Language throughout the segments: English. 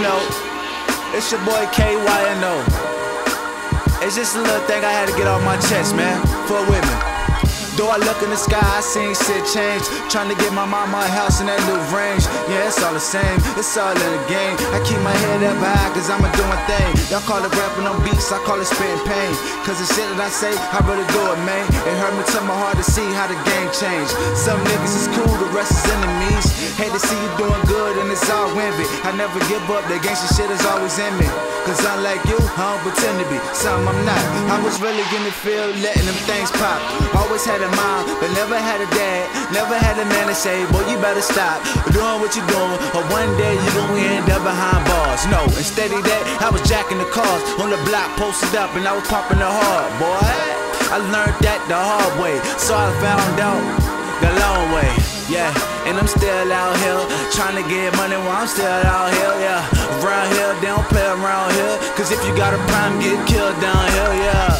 know, it's your boy KYNO. It's just a little thing I had to get off my chest, man, for women. Though I look in the sky, I seen shit change. Trying to get my mama a house in that new range. Yeah, it's all the same, it's all in the game. I keep my head up high, cause I'ma do my thing. Y'all call it rapping on beats, I call it spitting pain. Cause the shit that I say, I really do it, man. It hurt me to my heart to see how the game changed. Some niggas is cool, the rest is enemies. Hate to see you doing good and it's all envy. I never give up, the gangsta shit is always in me. Cause unlike you, I don't pretend to be something I'm not. I was really in the field, letting them things pop. Always had a mom, but never had a dad. Never had a man to say, boy, you better stop doing what you're doing, or one day you gon' end up behind bars. No, instead of that, I was jacking the cars on the block, posted up, and I was pumping the hard, boy. I learned that the hard way, so I found out the long way. Yeah, and I'm still out here trying to get money while I'm still out here. Yeah, around here, they don't play around here. Cause if you got a problem, get killed down here. Yeah,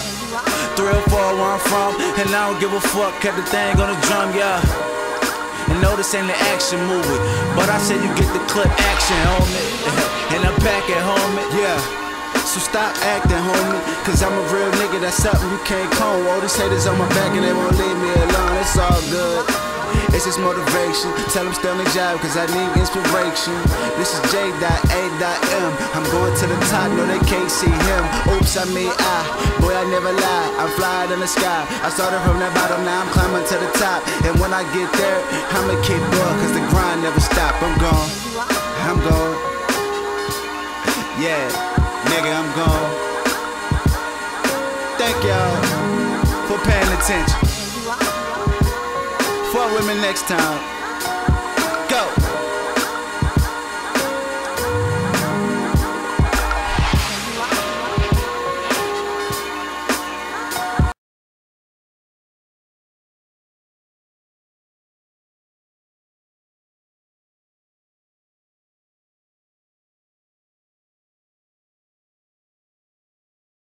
3 or 4 where I'm from, and I don't give a fuck. Kept the thing on the drum, yeah. And no, this ain't an action movie, but I said you get the clip action, homie. And I'm back at home, yeah. So stop acting, homie, cause I'm a real nigga, that's something you can't clone. All these haters on my back and they won't leave me alone. It's all good, it's just motivation. Tell them still in the job cause I need inspiration. This is J.A.M. I'm going to the top, no they can't see him. Oops, I mean boy I never lie. I'm flying in the sky. I started from the bottom, now I'm climbing to the top. And when I get there, I'ma keep going cause the grind never stop. I'm gone, I'm gone. Yeah, nigga, I'm gone. Thank y'all for paying attention. Fuck with me next time.